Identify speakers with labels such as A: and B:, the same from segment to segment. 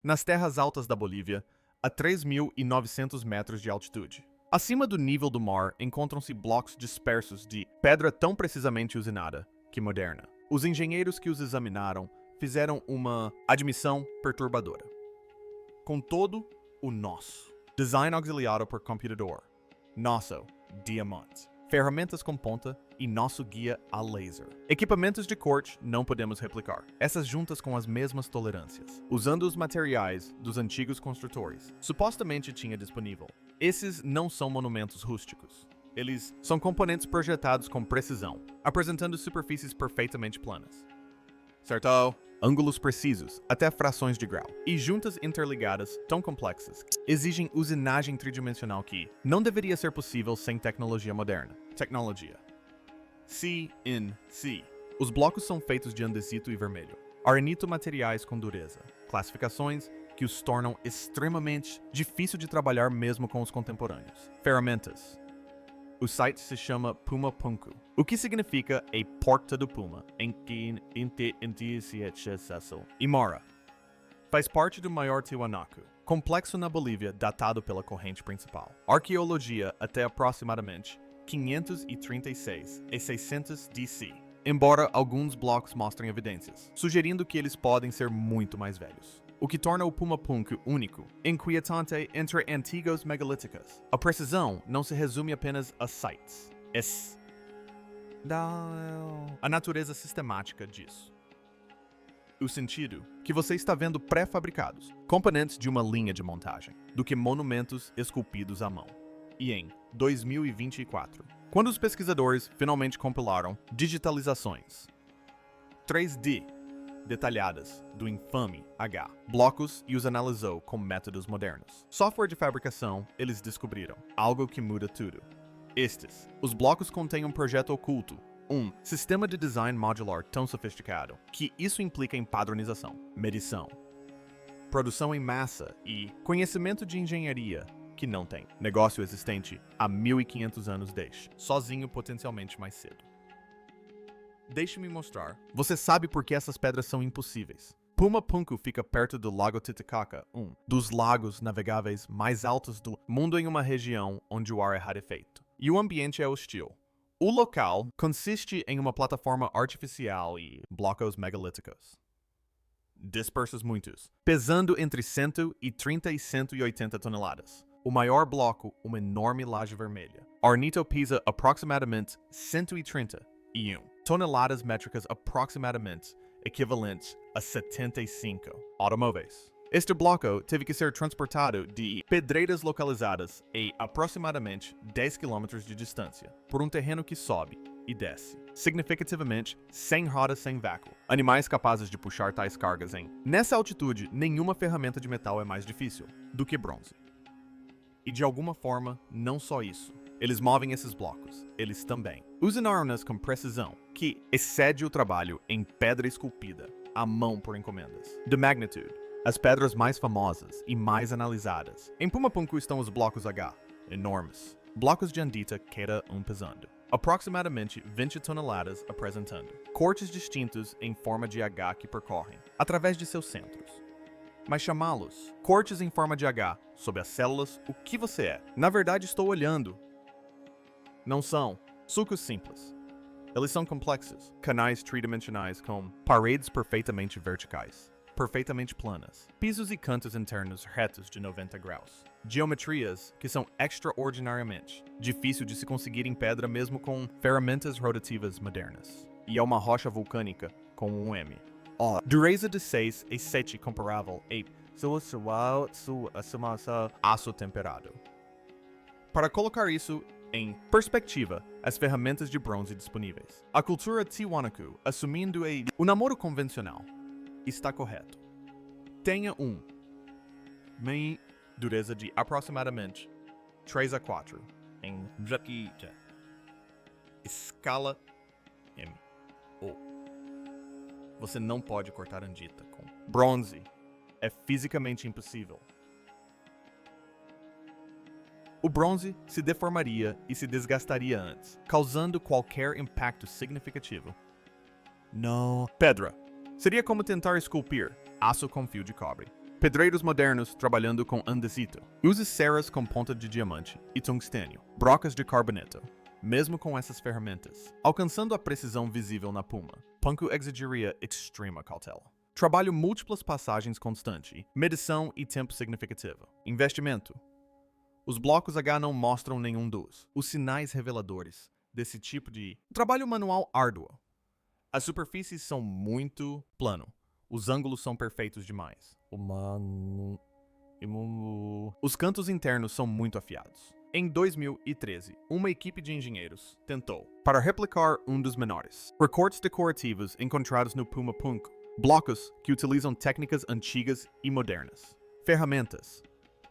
A: nas terras altas da Bolívia, a 3.900 metros de altitude. Acima do nível do mar encontram-se blocos dispersos de pedra tão precisamente usinada que moderna. Os engenheiros que os examinaram fizeram uma admissão perturbadora. Com todo o nosso. Design auxiliado por computador. Nosso diamante. Ferramentas com ponta e nosso guia a laser. Equipamentos de corte não podemos replicar. Essas juntas com as mesmas tolerâncias. Usando os materiais dos antigos construtores. Supostamente tinha disponível. Esses não são monumentos rústicos. Eles são componentes projetados com precisão, apresentando superfícies perfeitamente planas. Certo? Ângulos precisos, até frações de grau. E juntas interligadas tão complexas que exigem usinagem tridimensional que não deveria ser possível sem tecnologia moderna. Tecnologia. CNC. Os blocos são feitos de andesito e vermelho. Arenito materiais com dureza. Classificações que os tornam extremamente difícil de trabalhar mesmo com os contemporâneos. Ferramentas. O site se chama Puma Punku, o que significa a porta do Puma, em que Imara. Faz parte do maior Tiwanaku, complexo na Bolívia datado pela corrente principal. Arqueologia até aproximadamente 536 e 600 DC, embora alguns blocos mostrem evidências, sugerindo que eles podem ser muito mais velhos. O que torna o Puma Punku único, inquietante entre antigos megalíticos. A precisão não se resume apenas a sites. A natureza sistemática disso. O sentido que você está vendo pré-fabricados, componentes de uma linha de montagem, do que monumentos esculpidos à mão. E em 2024, quando os pesquisadores finalmente compilaram digitalizações 3D detalhadas do infame H, blocos e os analisou com métodos modernos. Software de fabricação, eles descobriram algo que muda tudo. Os blocos contêm um projeto oculto, um sistema de design modular tão sofisticado que isso implica em padronização, medição, produção em massa e conhecimento de engenharia que não tem. Negócio existente há 1.500 anos sozinho potencialmente mais cedo. Deixe-me mostrar. Você sabe por que essas pedras são impossíveis. Puma Punku fica perto do Lago Titicaca, um dos lagos navegáveis mais altos do mundo em uma região onde o ar é rarefeito. E o ambiente é hostil. O local consiste em uma plataforma artificial e blocos megalíticos. Dispersos muitos, pesando entre 130 e 180 toneladas. O maior bloco, uma enorme laje vermelha. Arenito pesa aproximadamente 131 toneladas métricas aproximadamente equivalentes a 75 automóveis. Este bloco teve que ser transportado de pedreiras localizadas a aproximadamente 10 km de distância, por um terreno que sobe e desce, significativamente sem roda sem vácuo. Animais capazes de puxar tais cargas nessa altitude, nenhuma ferramenta de metal é mais difícil do que bronze. E de alguma forma, não só isso. Eles movem esses blocos, eles também. Usinaram-nas com precisão, que excede o trabalho em pedra esculpida, à mão por encomendas. The Magnitude, as pedras mais famosas e mais analisadas. Em Puma Punku estão os blocos H, enormes. Blocos de andita cada um pesando. Aproximadamente 20 toneladas apresentando. Cortes distintos em forma de H que percorrem, através de seus centros. Mas chamá-los cortes em forma de H, sob as células, o que você é? Na verdade, estou olhando. Não são sulcos simples. Eles são complexos, canais tridimensionais com paredes perfeitamente verticais, perfeitamente planas, pisos e cantos internos retos de 90 graus. Geometrias que são extraordinariamente difíceis de se conseguir em pedra mesmo com ferramentas rotativas modernas. E é uma rocha vulcânica com um M. Dureza de 6 e 7 comparável a aço temperado. Para colocar isso em perspectiva, as ferramentas de bronze disponíveis. A cultura Tiwanaku, assumindo o namoro convencional, está correto. Tenha dureza de aproximadamente 3 a 4 em escala M. Você não pode cortar andita com bronze. É fisicamente impossível. O bronze se deformaria e se desgastaria antes, causando qualquer impacto significativo. Não. Pedra. Seria como tentar esculpir aço com fio de cobre. Pedreiros modernos trabalhando com andesito. Use serras com ponta de diamante e tungstênio, brocas de carboneto. Mesmo com essas ferramentas, alcançando a precisão visível na puma, Punko exigiria extrema cautela. Trabalho múltiplas passagens constante, medição e tempo significativo. Investimento. Os blocos H não mostram nenhum dos os sinais reveladores desse tipo de trabalho manual árduo. As superfícies são muito plano. Os ângulos são perfeitos demais. Os cantos internos são muito afiados. Em 2013, uma equipe de engenheiros tentou, para replicar um dos menores, recortes decorativos encontrados no Puma Punko, blocos que utilizam técnicas antigas e modernas, ferramentas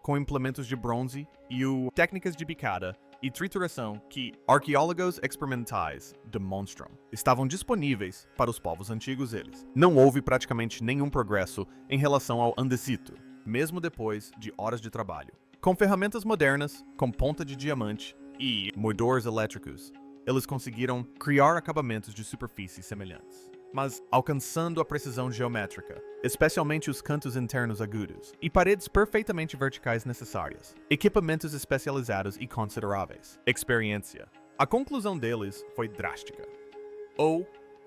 A: com implementos de bronze e técnicas de picada e trituração que arqueólogos experimentais demonstram estavam disponíveis para os povos antigos eles. Não houve praticamente nenhum progresso em relação ao andesito, mesmo depois de horas de trabalho. Com ferramentas modernas, com ponta de diamante e moedores elétricos, eles conseguiram criar acabamentos de superfície semelhantes, mas alcançando a precisão geométrica, especialmente os cantos internos agudos, e paredes perfeitamente verticais necessárias, equipamentos especializados e consideráveis, experiência. A conclusão deles foi drástica.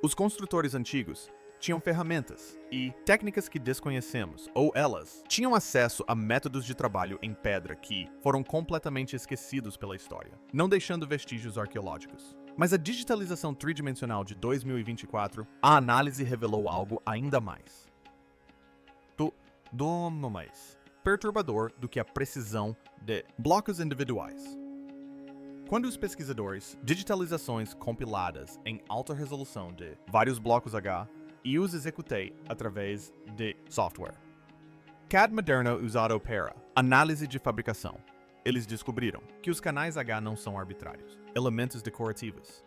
A: Os construtores antigos tinham ferramentas e técnicas que desconhecemos, ou elas tinham acesso a métodos de trabalho em pedra que foram completamente esquecidos pela história, não deixando vestígios arqueológicos. Mas a digitalização tridimensional de 2024, a análise revelou algo ainda mais perturbador do que a precisão de blocos individuais. Quando os pesquisadores digitalizações compiladas em alta resolução de vários blocos H e os executei através de software CAD moderno usado para análise de fabricação, eles descobriram que os canais H não são arbitrários, elementos decorativos.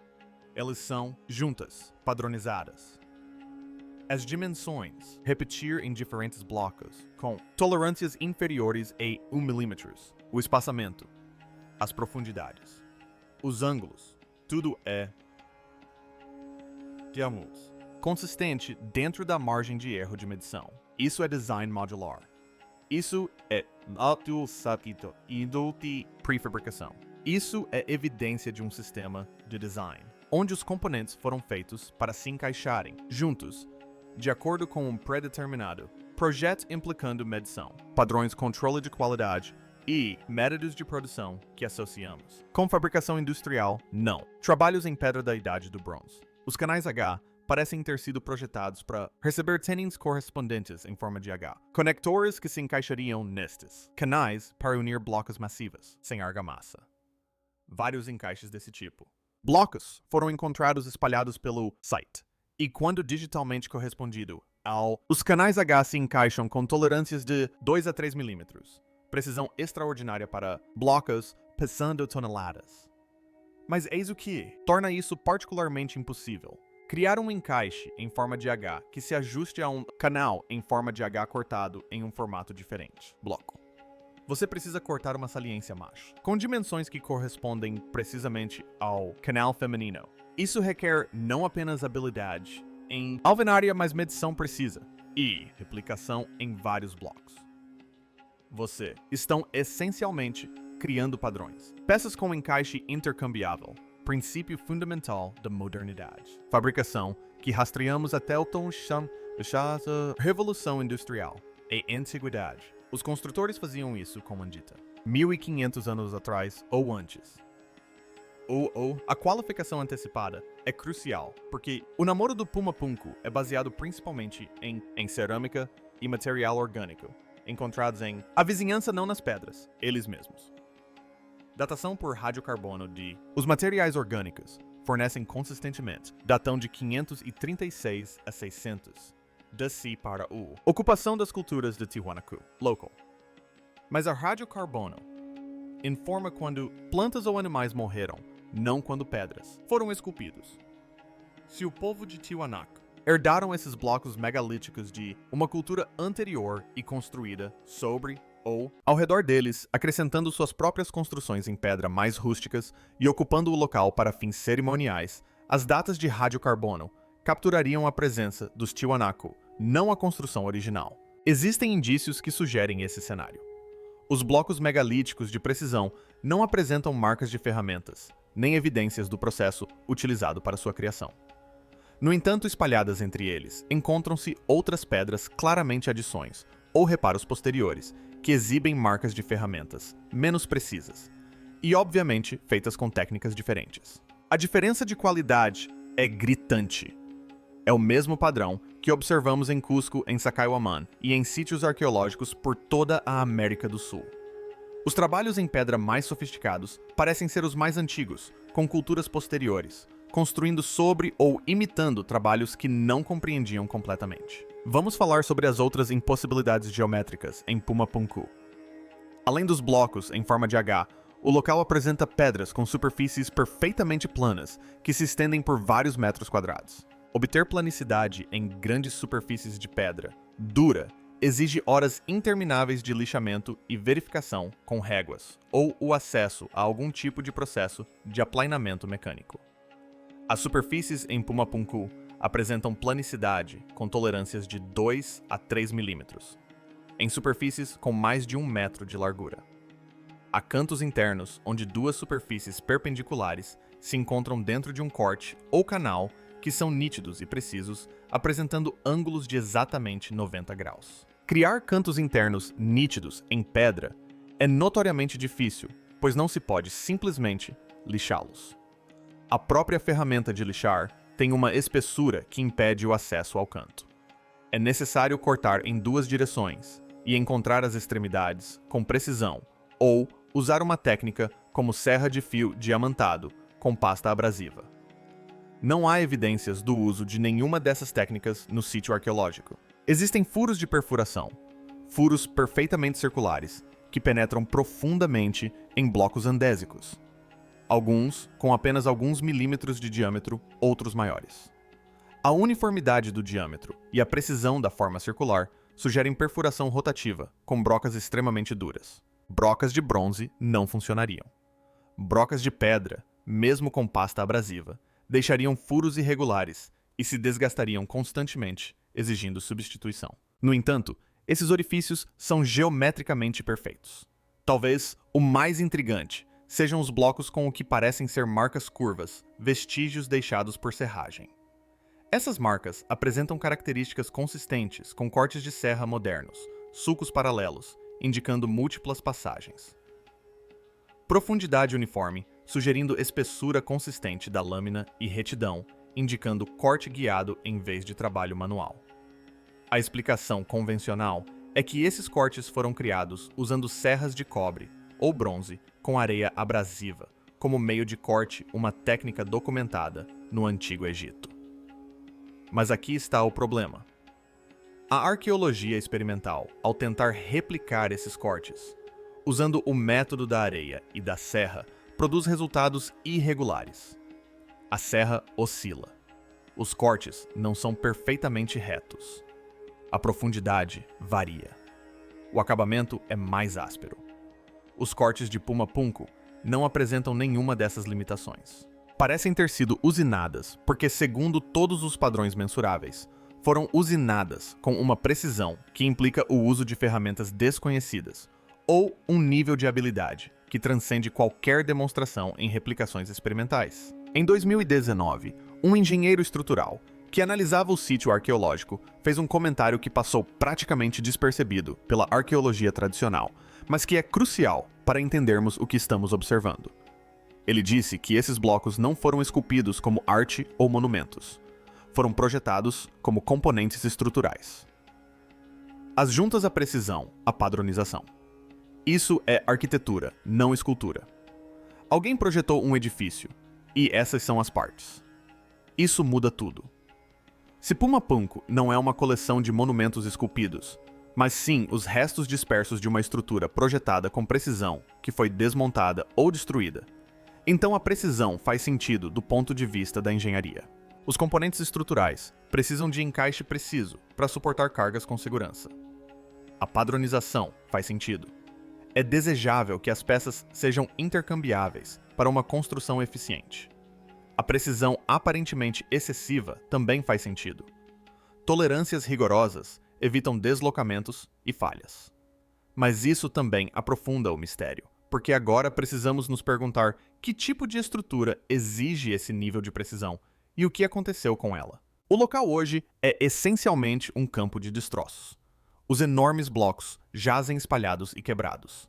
A: Eles são juntas, padronizadas. As dimensões, repetir em diferentes blocos, com tolerâncias inferiores a 1 mm, o espaçamento, as profundidades, os ângulos, tudo é, digamos, consistente dentro da margem de erro de medição. Isso é design modular. Isso é de prefabricação. Isso é evidência de um sistema de design, onde os componentes foram feitos para se encaixarem juntos, de acordo com um pré-determinado projeto implicando medição, padrões de controle de qualidade e métodos de produção que associamos. Com fabricação industrial, não. Trabalhos em pedra da Idade do Bronze. Os canais H parecem ter sido projetados para receber tenins correspondentes em forma de H. Conectores que se encaixariam nestes. Canais para unir blocos massivos, sem argamassa. Vários encaixes desse tipo. Blocos foram encontrados espalhados pelo site. E quando digitalmente correspondido os canais H se encaixam com tolerâncias de 2 a 3 mm. Precisão extraordinária para blocos pesando toneladas. Mas eis o que torna isso particularmente impossível. Criar um encaixe em forma de H que se ajuste a um canal em forma de H cortado em um formato diferente. Bloco. Você precisa cortar uma saliência macho, com dimensões que correspondem precisamente ao canal feminino. Isso requer não apenas habilidade em alvenaria, mas medição precisa e replicação em vários blocos. Você estão essencialmente criando padrões, peças com encaixe intercambiável, princípio fundamental da modernidade. Fabricação que rastreamos até o Revolução Industrial e Antiguidade. Os construtores faziam isso com andita, 1500 anos atrás ou antes. A qualificação antecipada é crucial, porque o namoro do Puma Punko é baseado principalmente em cerâmica e material orgânico, encontrados em a vizinhança, não nas pedras, eles mesmos. Datação por radiocarbono de os materiais orgânicos fornecem consistentemente datão de 536 a 600 DC para ocupação das culturas de Tiwanaku, local. Mas a radiocarbono informa quando plantas ou animais morreram, não quando pedras foram esculpidos. Se o povo de Tiwanaku herdaram esses blocos megalíticos de uma cultura anterior e construída sobre ou ao redor deles, acrescentando suas próprias construções em pedra mais rústicas e ocupando o local para fins cerimoniais, as datas de radiocarbono capturariam a presença dos Tiwanaku, não a construção original. Existem indícios que sugerem esse cenário. Os blocos megalíticos de precisão não apresentam marcas de ferramentas, nem evidências do processo utilizado para sua criação. No entanto, espalhadas entre eles, encontram-se outras pedras claramente adições, ou reparos posteriores, que exibem marcas de ferramentas, menos precisas, e obviamente feitas com técnicas diferentes. A diferença de qualidade é gritante. É o mesmo padrão que observamos em Cusco, em Sacsayhuamán e em sítios arqueológicos por toda a América do Sul. Os trabalhos em pedra mais sofisticados parecem ser os mais antigos, com culturas posteriores, construindo sobre ou imitando trabalhos que não compreendiam completamente. Vamos falar sobre as outras impossibilidades geométricas em Puma Punku. Além dos blocos em forma de H, o local apresenta pedras com superfícies perfeitamente planas que se estendem por vários metros quadrados. Obter planicidade em grandes superfícies de pedra dura exige horas intermináveis de lixamento e verificação com réguas, ou o acesso a algum tipo de processo de aplainamento mecânico. As superfícies em Puma Punku apresentam planicidade com tolerâncias de 2 a 3 milímetros, em superfícies com mais de 1 metro de largura. Há cantos internos onde duas superfícies perpendiculares se encontram dentro de um corte ou canal que são nítidos e precisos, apresentando ângulos de exatamente 90 graus. Criar cantos internos nítidos em pedra é notoriamente difícil, pois não se pode simplesmente lixá-los. A própria ferramenta de lixar tem uma espessura que impede o acesso ao canto. É necessário cortar em duas direções e encontrar as extremidades com precisão, ou usar uma técnica como serra de fio diamantado com pasta abrasiva. Não há evidências do uso de nenhuma dessas técnicas no sítio arqueológico. Existem furos de perfuração, furos perfeitamente circulares, que penetram profundamente em blocos andésicos. Alguns com apenas alguns milímetros de diâmetro, outros maiores. A uniformidade do diâmetro e a precisão da forma circular sugerem perfuração rotativa, com brocas extremamente duras. Brocas de bronze não funcionariam. Brocas de pedra, mesmo com pasta abrasiva, deixariam furos irregulares e se desgastariam constantemente, exigindo substituição. No entanto, esses orifícios são geometricamente perfeitos. Talvez o mais intrigante sejam os blocos com o que parecem ser marcas curvas, vestígios deixados por serragem. Essas marcas apresentam características consistentes com cortes de serra modernos, sulcos paralelos, indicando múltiplas passagens. Profundidade uniforme, sugerindo espessura consistente da lâmina e retidão, indicando corte guiado em vez de trabalho manual. A explicação convencional é que esses cortes foram criados usando serras de cobre ou bronze com areia abrasiva, como meio de corte, uma técnica documentada no Antigo Egito. Mas aqui está o problema. A arqueologia experimental, ao tentar replicar esses cortes, usando o método da areia e da serra, produz resultados irregulares. A serra oscila. Os cortes não são perfeitamente retos. A profundidade varia. O acabamento é mais áspero. Os cortes de Puma Punku não apresentam nenhuma dessas limitações. Parecem ter sido usinadas porque, segundo todos os padrões mensuráveis, foram usinadas com uma precisão que implica o uso de ferramentas desconhecidas ou um nível de habilidade que transcende qualquer demonstração em replicações experimentais. Em 2019, um engenheiro estrutural que analisava o sítio arqueológico fez um comentário que passou praticamente despercebido pela arqueologia tradicional, mas que é crucial para entendermos o que estamos observando. Ele disse que esses blocos não foram esculpidos como arte ou monumentos. Foram projetados como componentes estruturais. As juntas à precisão, a padronização. Isso é arquitetura, não escultura. Alguém projetou um edifício, e essas são as partes. Isso muda tudo. Se Puma Punku não é uma coleção de monumentos esculpidos, mas sim os restos dispersos de uma estrutura projetada com precisão que foi desmontada ou destruída, então a precisão faz sentido do ponto de vista da engenharia. Os componentes estruturais precisam de encaixe preciso para suportar cargas com segurança. A padronização faz sentido. É desejável que as peças sejam intercambiáveis para uma construção eficiente. A precisão aparentemente excessiva também faz sentido. Tolerâncias rigorosas evitam deslocamentos e falhas. Mas isso também aprofunda o mistério, porque agora precisamos nos perguntar que tipo de estrutura exige esse nível de precisão e o que aconteceu com ela. O local hoje é essencialmente um campo de destroços. Os enormes blocos jazem espalhados e quebrados,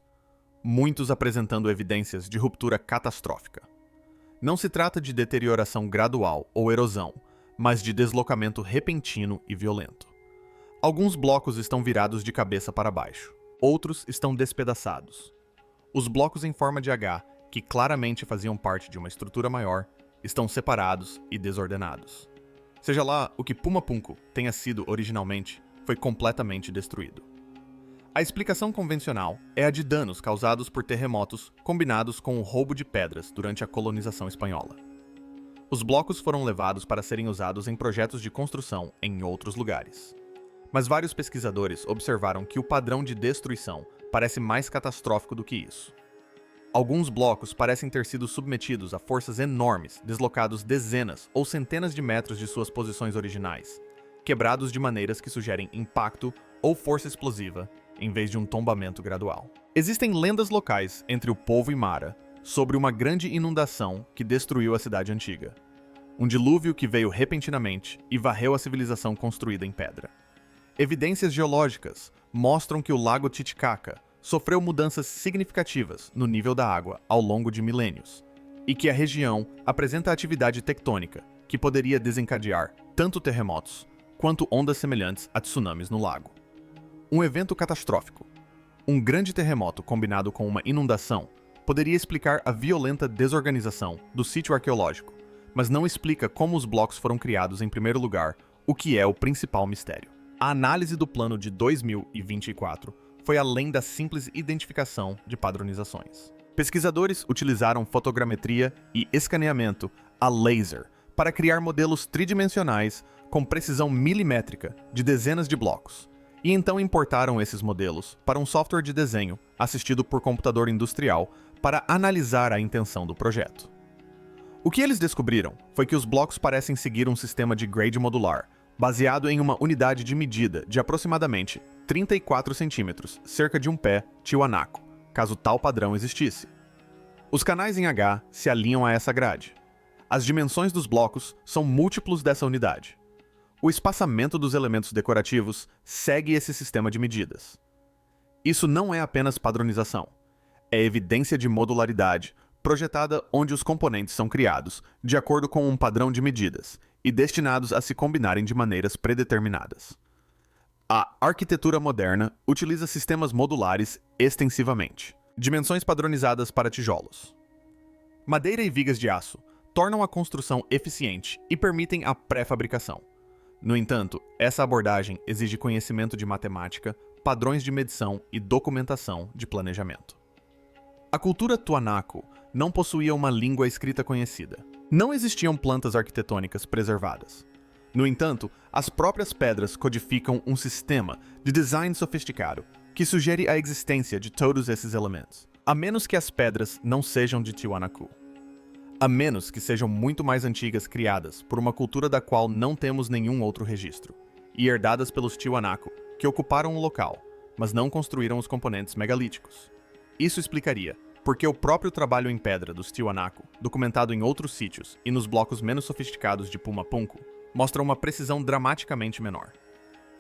A: muitos apresentando evidências de ruptura catastrófica. Não se trata de deterioração gradual ou erosão, mas de deslocamento repentino e violento. Alguns blocos estão virados de cabeça para baixo, outros estão despedaçados. Os blocos em forma de H, que claramente faziam parte de uma estrutura maior, estão separados e desordenados. Seja lá o que Puma Punku tenha sido originalmente, foi completamente destruído. A explicação convencional é a de danos causados por terremotos combinados com o roubo de pedras durante a colonização espanhola. Os blocos foram levados para serem usados em projetos de construção em outros lugares. Mas vários pesquisadores observaram que o padrão de destruição parece mais catastrófico do que isso. Alguns blocos parecem ter sido submetidos a forças enormes, deslocados dezenas ou centenas de metros de suas posições originais, quebrados de maneiras que sugerem impacto ou força explosiva, em vez de um tombamento gradual. Existem lendas locais entre o povo e Mara sobre uma grande inundação que destruiu a cidade antiga. Um dilúvio que veio repentinamente e varreu a civilização construída em pedra. Evidências geológicas mostram que o lago Titicaca sofreu mudanças significativas no nível da água ao longo de milênios, e que a região apresenta atividade tectônica que poderia desencadear tanto terremotos quanto ondas semelhantes a tsunamis no lago. Um evento catastrófico, um grande terremoto combinado com uma inundação, poderia explicar a violenta desorganização do sítio arqueológico, mas não explica como os blocos foram criados em primeiro lugar, o que é o principal mistério. A análise do plano de 2024 foi além da simples identificação de padronizações. Pesquisadores utilizaram fotogrametria e escaneamento a laser para criar modelos tridimensionais com precisão milimétrica de dezenas de blocos, e então importaram esses modelos para um software de desenho assistido por computador industrial para analisar a intenção do projeto. O que eles descobriram foi que os blocos parecem seguir um sistema de grade modular, baseado em uma unidade de medida de aproximadamente 34 centímetros, cerca de um pé Tiwanaku, caso tal padrão existisse. Os canais em H se alinham a essa grade. As dimensões dos blocos são múltiplos dessa unidade. O espaçamento dos elementos decorativos segue esse sistema de medidas. Isso não é apenas padronização. É evidência de modularidade, projetada onde os componentes são criados, de acordo com um padrão de medidas, e destinados a se combinarem de maneiras predeterminadas. A arquitetura moderna utiliza sistemas modulares extensivamente. Dimensões padronizadas para tijolos. Madeira e vigas de aço tornam a construção eficiente e permitem a pré-fabricação. No entanto, essa abordagem exige conhecimento de matemática, padrões de medição e documentação de planejamento. A cultura Tiwanaku não possuía uma língua escrita conhecida. Não existiam plantas arquitetônicas preservadas. No entanto, as próprias pedras codificam um sistema de design sofisticado que sugere a existência de todos esses elementos, a menos que as pedras não sejam de Tiwanaku. A menos que sejam muito mais antigas, criadas por uma cultura da qual não temos nenhum outro registro, e herdadas pelos Tiwanaku, que ocuparam o local, mas não construíram os componentes megalíticos. Isso explicaria porque o próprio trabalho em pedra dos Tiwanaku, documentado em outros sítios e nos blocos menos sofisticados de Puma Punku, mostra uma precisão dramaticamente menor.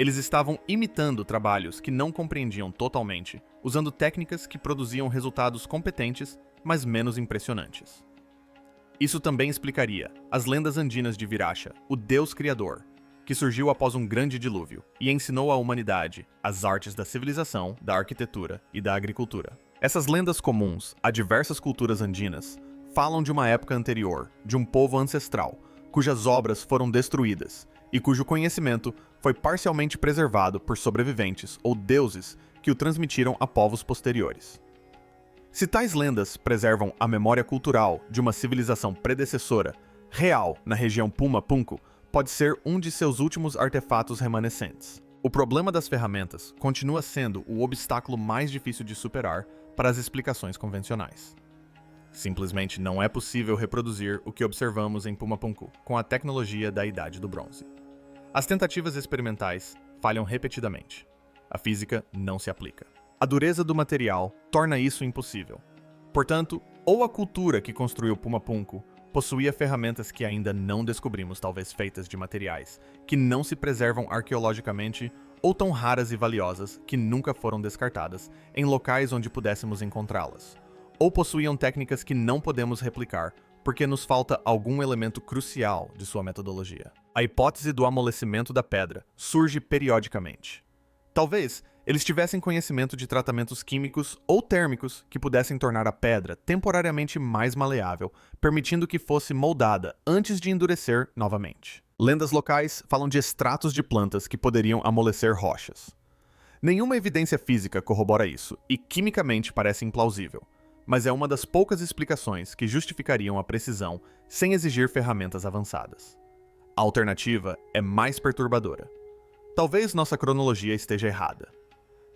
A: Eles estavam imitando trabalhos que não compreendiam totalmente, usando técnicas que produziam resultados competentes, mas menos impressionantes. Isso também explicaria as lendas andinas de Viracha, o deus criador, que surgiu após um grande dilúvio e ensinou à humanidade as artes da civilização, da arquitetura e da agricultura. Essas lendas comuns a diversas culturas andinas falam de uma época anterior, de um povo ancestral, cujas obras foram destruídas e cujo conhecimento foi parcialmente preservado por sobreviventes ou deuses que o transmitiram a povos posteriores. Se tais lendas preservam a memória cultural de uma civilização predecessora, real na região Puma Punku, pode ser um de seus últimos artefatos remanescentes. O problema das ferramentas continua sendo o obstáculo mais difícil de superar para as explicações convencionais. Simplesmente não é possível reproduzir o que observamos em Puma Punku com a tecnologia da Idade do Bronze. As tentativas experimentais falham repetidamente. A física não se aplica. A dureza do material torna isso impossível. Portanto, ou a cultura que construiu Puma Punku possuía ferramentas que ainda não descobrimos, talvez feitas de materiais que não se preservam arqueologicamente, ou tão raras e valiosas que nunca foram descartadas em locais onde pudéssemos encontrá-las, ou possuíam técnicas que não podemos replicar porque nos falta algum elemento crucial de sua metodologia. A hipótese do amolecimento da pedra surge periodicamente. Talvez eles tivessem conhecimento de tratamentos químicos ou térmicos que pudessem tornar a pedra temporariamente mais maleável, permitindo que fosse moldada antes de endurecer novamente. Lendas locais falam de extratos de plantas que poderiam amolecer rochas. Nenhuma evidência física corrobora isso, e quimicamente parece implausível, mas é uma das poucas explicações que justificariam a precisão sem exigir ferramentas avançadas. A alternativa é mais perturbadora. Talvez nossa cronologia esteja errada.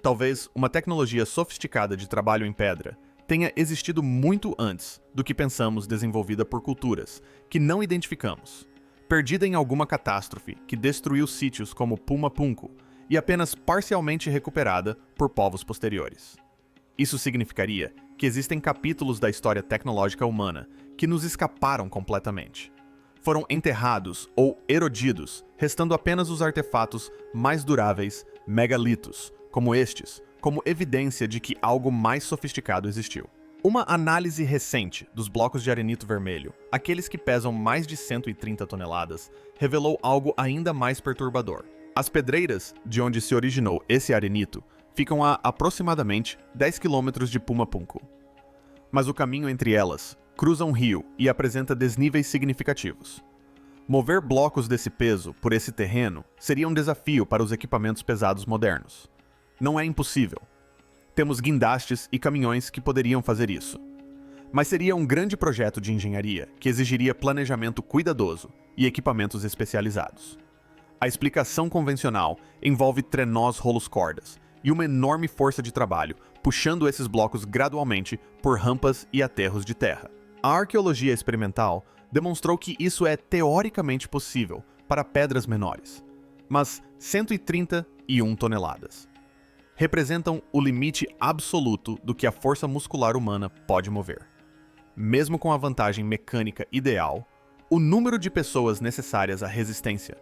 A: Talvez uma tecnologia sofisticada de trabalho em pedra tenha existido muito antes do que pensamos, desenvolvida por culturas que não identificamos, perdida em alguma catástrofe que destruiu sítios como Puma Punku e apenas parcialmente recuperada por povos posteriores. Isso significaria que existem capítulos da história tecnológica humana que nos escaparam completamente. Foram enterrados ou erodidos, restando apenas os artefatos mais duráveis, megalitos, como estes, como evidência de que algo mais sofisticado existiu. Uma análise recente dos blocos de arenito vermelho, aqueles que pesam mais de 130 toneladas, revelou algo ainda mais perturbador. As pedreiras de onde se originou esse arenito ficam a aproximadamente 10 quilômetros de Puma Punku. Mas o caminho entre elas cruza um rio e apresenta desníveis significativos. Mover blocos desse peso por esse terreno seria um desafio para os equipamentos pesados modernos. Não é impossível. Temos guindastes e caminhões que poderiam fazer isso. Mas seria um grande projeto de engenharia que exigiria planejamento cuidadoso e equipamentos especializados. A explicação convencional envolve trenós rolos-cordas e uma enorme força de trabalho puxando esses blocos gradualmente por rampas e aterros de terra. A arqueologia experimental demonstrou que isso é teoricamente possível para pedras menores, mas 131 toneladas representam o limite absoluto do que a força muscular humana pode mover. Mesmo com a vantagem mecânica ideal, o número de pessoas necessárias à resistência,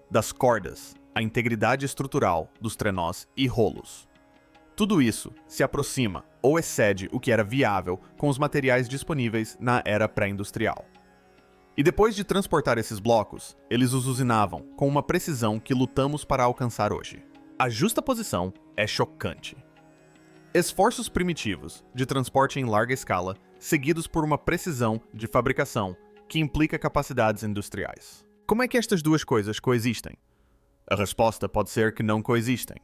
A: das cordas, à integridade estrutural dos trenós e rolos. Tudo isso se aproxima ou excede o que era viável com os materiais disponíveis na era pré-industrial. E depois de transportar esses blocos, eles os usinavam com uma precisão que lutamos para alcançar hoje. A justaposição é chocante. Esforços primitivos de transporte em larga escala, seguidos por uma precisão de fabricação que implica capacidades industriais. Como é que estas duas coisas coexistem? A resposta pode ser que não coexistem.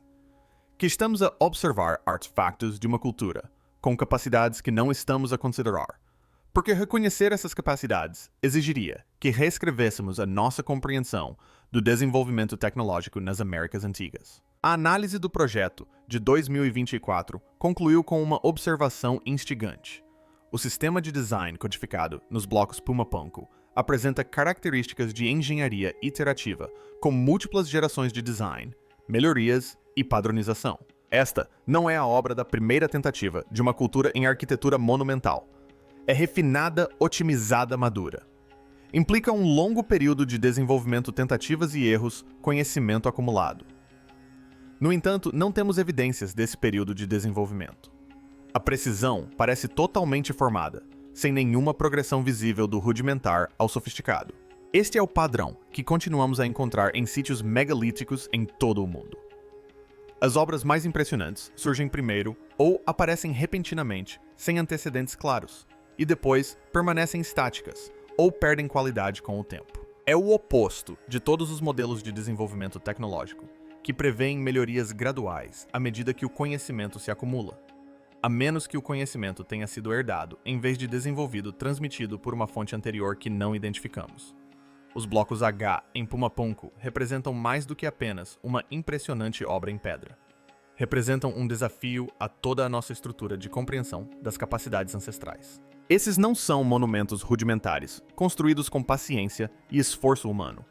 A: Que estamos a observar artefactos de uma cultura com capacidades que não estamos a considerar. Porque reconhecer essas capacidades exigiria que reescrevêssemos a nossa compreensão do desenvolvimento tecnológico nas Américas Antigas. A análise do projeto de 2024 concluiu com uma observação instigante. O sistema de design codificado nos blocos Puma Punku apresenta características de engenharia iterativa com múltiplas gerações de design, melhorias e padronização. Esta não é a obra da primeira tentativa de uma cultura em arquitetura monumental. É refinada, otimizada, madura. Implica um longo período de desenvolvimento, tentativas e erros, conhecimento acumulado. No entanto, não temos evidências desse período de desenvolvimento. A precisão parece totalmente formada, sem nenhuma progressão visível do rudimentar ao sofisticado. Este é o padrão que continuamos a encontrar em sítios megalíticos em todo o mundo. As obras mais impressionantes surgem primeiro ou aparecem repentinamente, sem antecedentes claros, e depois permanecem estáticas ou perdem qualidade com o tempo. É o oposto de todos os modelos de desenvolvimento tecnológico, que prevêem melhorias graduais à medida que o conhecimento se acumula, a menos que o conhecimento tenha sido herdado, em vez de desenvolvido transmitido por uma fonte anterior que não identificamos. Os blocos H em Puma Punku representam mais do que apenas uma impressionante obra em pedra. Representam um desafio a toda a nossa estrutura de compreensão das capacidades ancestrais. Esses não são monumentos rudimentares, construídos com paciência e esforço humano.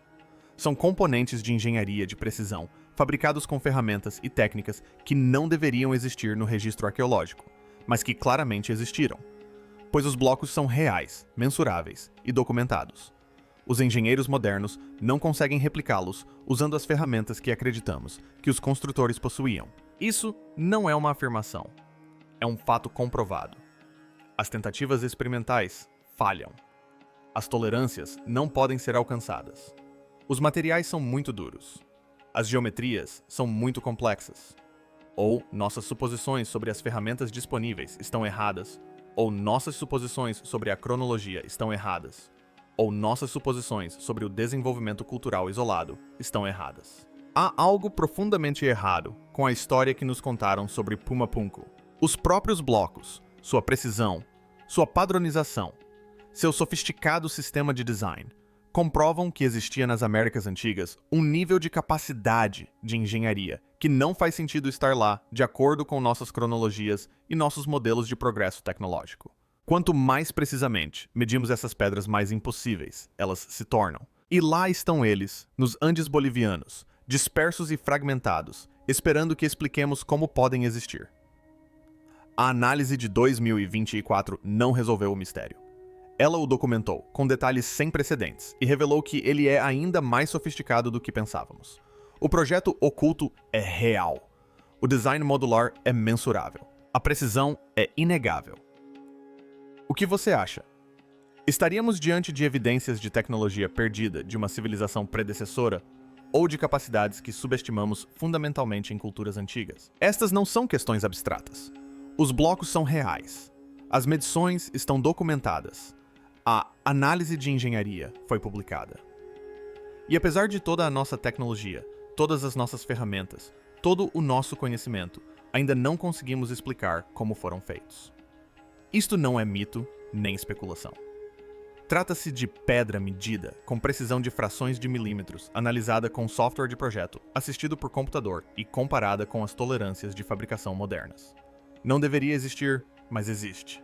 A: São componentes de engenharia de precisão fabricados com ferramentas e técnicas que não deveriam existir no registro arqueológico, mas que claramente existiram, pois os blocos são reais, mensuráveis e documentados. Os engenheiros modernos não conseguem replicá-los usando as ferramentas que acreditamos que os construtores possuíam. Isso não é uma afirmação, é um fato comprovado. As tentativas experimentais falham. As tolerâncias não podem ser alcançadas. Os materiais são muito duros. As geometrias são muito complexas. Ou nossas suposições sobre as ferramentas disponíveis estão erradas, ou nossas suposições sobre a cronologia estão erradas, ou nossas suposições sobre o desenvolvimento cultural isolado estão erradas. Há algo profundamente errado com a história que nos contaram sobre Pumapunku. Os próprios blocos, sua precisão, sua padronização, seu sofisticado sistema de design, comprovam que existia nas Américas Antigas um nível de capacidade de engenharia que não faz sentido estar lá de acordo com nossas cronologias e nossos modelos de progresso tecnológico. Quanto mais precisamente medimos essas pedras mais impossíveis, elas se tornam. E lá estão eles, nos Andes bolivianos, dispersos e fragmentados, esperando que expliquemos como podem existir. A análise de 2024 não resolveu o mistério. Ela o documentou, com detalhes sem precedentes, e revelou que ele é ainda mais sofisticado do que pensávamos. O projeto oculto é real. O design modular é mensurável. A precisão é inegável. O que você acha? Estaríamos diante de evidências de tecnologia perdida de uma civilização predecessora ou de capacidades que subestimamos fundamentalmente em culturas antigas? Estas não são questões abstratas. Os blocos são reais. As medições estão documentadas. A análise de engenharia foi publicada. E apesar de toda a nossa tecnologia, todas as nossas ferramentas, todo o nosso conhecimento, ainda não conseguimos explicar como foram feitos. Isto não é mito nem especulação. Trata-se de pedra medida com precisão de frações de milímetros, analisada com software de projeto, assistido por computador e comparada com as tolerâncias de fabricação modernas. Não deveria existir, mas existe.